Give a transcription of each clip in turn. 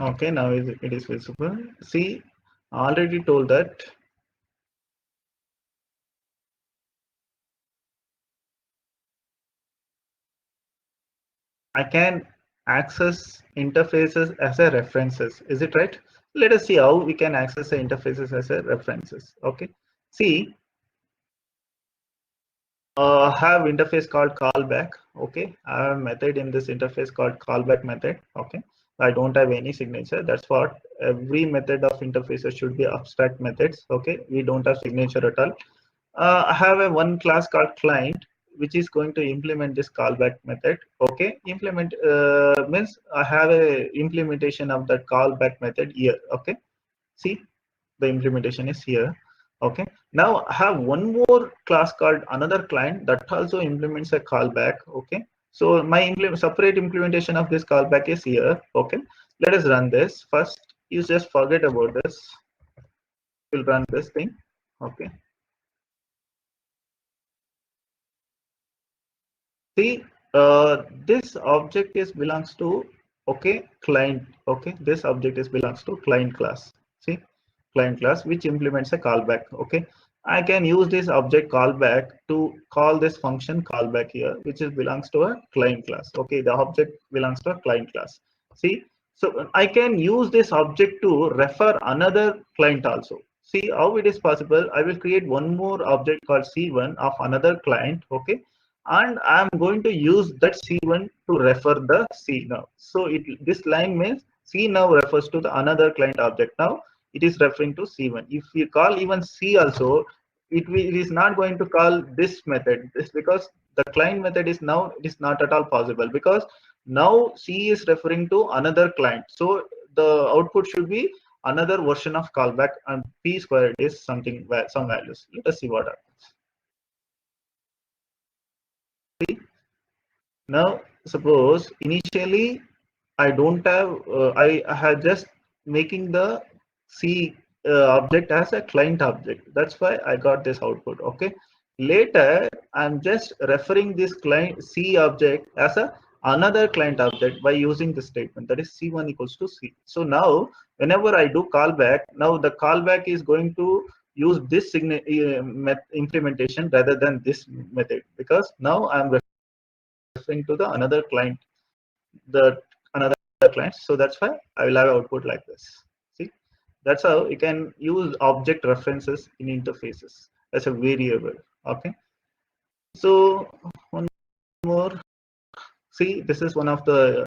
Okay, now it is visible. See, I already told that I can access interfaces as a references. Is it right? Let us see how we can access the interfaces as a references. Okay. See, have interface called callback. Okay, I have a method in this interface called callback method. Okay, I don't have any signature. That's what every method of interfaces should be abstract methods. Okay, we don't have signature at all. I have a one class called client, which is going to implement this callback method. Okay, implement means I have a implementation of that callback method here. Okay, see, the implementation is here. Okay, now I have one more class called another client that also implements a callback. Okay, so my separate implementation of this callback is here. Okay, let us run this first. You just forget about this. We'll run this thing. Okay, see, this object is belongs to, okay, client. Okay, this object is belongs to client class. See, client class which implements a callback. Okay, I can use this object callback to call this function callback here, which is belongs to a client class. Okay, the object belongs to a client class. See, so I can use this object to refer another client also. See how it is possible. I will create one more object called C1 of another client. Okay, and I'm going to use that C1 to refer the C now. So this line means C now refers to the another client object. Now it is referring to C1. If you call even C also, it is not going to call this method. This because the client method is now it is not at all possible because now C is referring to another client. So the output should be another version of callback and P squared is something some values. Let us see what happens. Now, suppose initially I don't have, I had just making the C object as a client object. That's why I got this output. Okay. Later, I'm just referring this client C object as a another client object by using the statement that is C1 equals to C. So now, whenever I do callback, now the callback is going to use this implementation rather than this method because now I'm referring to the another client, the another client. So that's why I will have output like this. See, that's how you can use object references in interfaces as a variable. Okay. So one more. See, this is one of the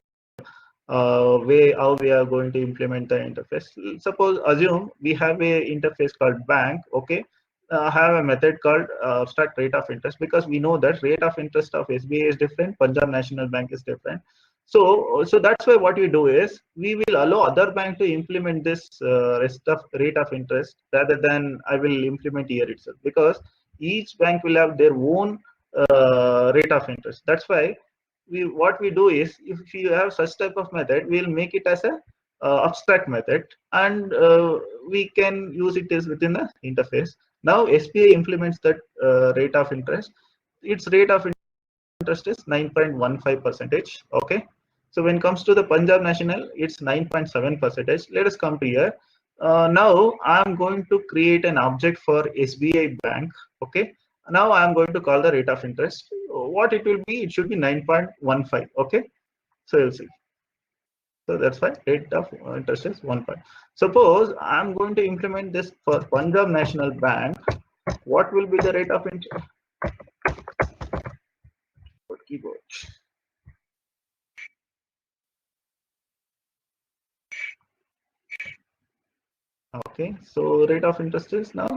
way how we are going to implement the interface. Suppose assume we have a interface called bank. Okay, have a method called abstract rate of interest because we know that rate of interest of SBI is different, Punjab National Bank is different. So that's why what we do is we will allow other bank to implement this rest of rate of interest rather than I will implement here itself because each bank will have their own rate of interest. That's why what we do is if you have such type of method we'll make it as a abstract method and we can use it as within the interface. Now SBI implements that rate of interest. Its rate of interest is 9.15 percentage. Okay, so when it comes to the Punjab National it's 9.7 percentage. Let us come to here. Now I'm going to create an object for SBI bank. Okay, now I'm going to call the rate of interest. What it will be, it should be 9.15. Okay, so you'll see. So that's why rate of interest is 1 point. Suppose I'm going to implement this for Punjab National Bank. What will be the rate of interest? Keyboard. Okay, so rate of interest is now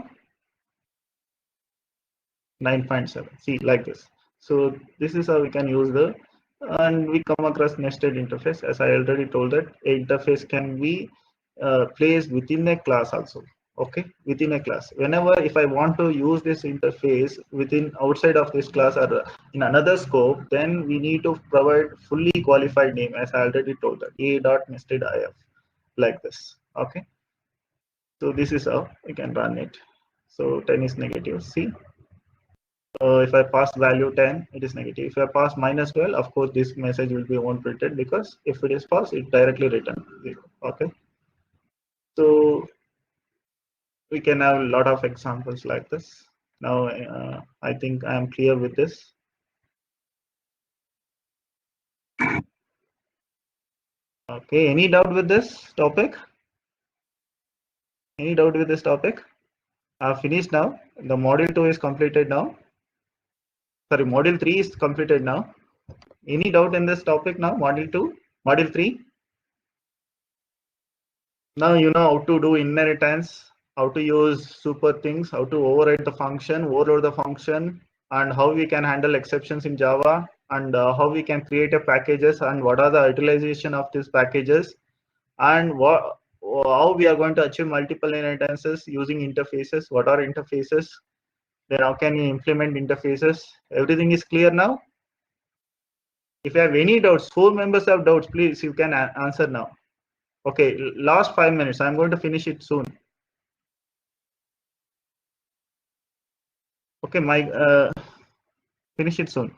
9.7. See, like this. So this is how we can use the, and we come across nested interface. As I already told that interface can be placed within a class also. Okay, within a class. Whenever if I want to use this interface within outside of this class or in another scope, then we need to provide fully qualified name as I already told that a dot nested if like this. Okay, so this is how we can run it. So 10 is negative. See. If I pass value 10, it is negative. If I pass minus 12, of course, this message will be won't printed, because if it is false, it directly return 0. Okay. So we can have a lot of examples like this. Now, I think I am clear with this. Okay, any doubt with this topic? Any doubt with this topic? I've finished now. The module 2 is completed now. Sorry, module 3 is completed now. Any doubt in this topic now? Module 2, module 3. Now you know how to do inheritance, how to use super things, how to override the function, overload the function, and how we can handle exceptions in Java, and how we can create a packages, and what are the utilization of these packages, and how we are going to achieve multiple inheritances using interfaces. What are interfaces? Then how can you implement interfaces? Everything is clear now. If you have any doubts, 4 members have doubts, please you can answer now. Okay, last 5 minutes. I'm going to finish it soon. Okay, Mike, finish it soon.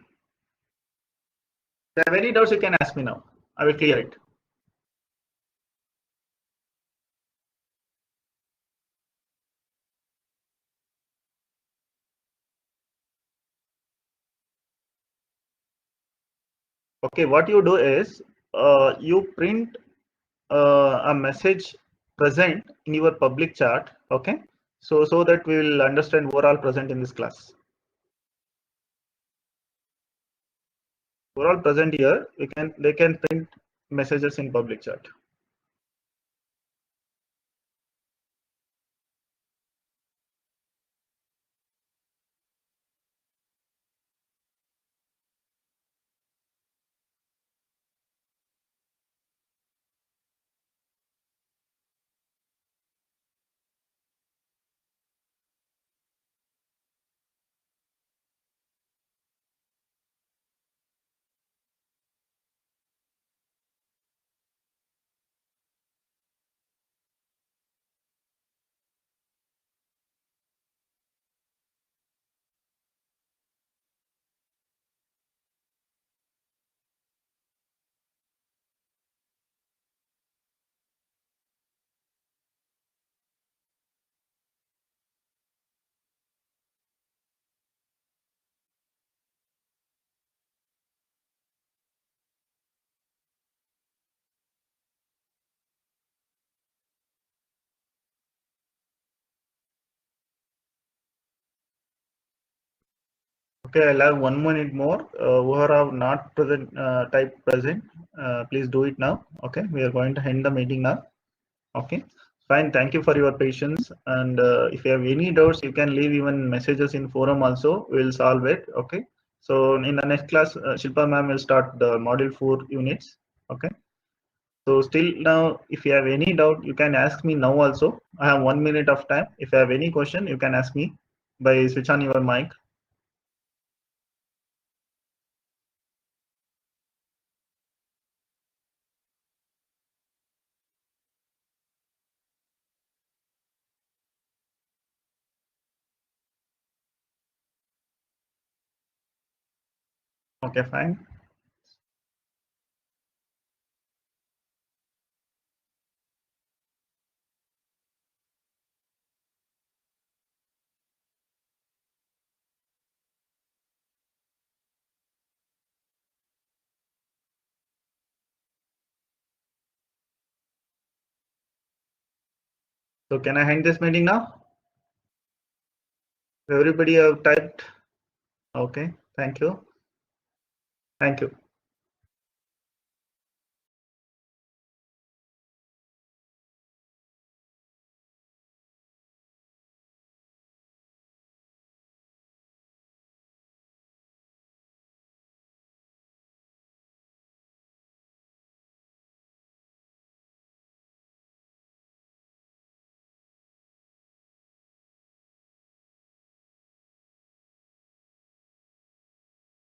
If you have any doubts, you can ask me now. I will clear it. Okay, what you do is you print a message present in your public chat. Okay, so that we will understand overall present in this class. Overall present here, they can print messages in public chat. Okay, I'll have 1 minute more. Who have not present, type present, please do it now. Okay, we are going to end the meeting now. Okay, fine. Thank you for your patience. And if you have any doubts, you can leave even messages in forum also. We'll solve it. Okay. So in the next class, Shilpa ma'am will start the module 4 units. Okay. So still now, if you have any doubt, you can ask me now also. I have 1 minute of time. If you have any question, you can ask me by switch on your mic. Okay, fine. So can I end this meeting now? Everybody have typed. Okay. Thank you. Thank you.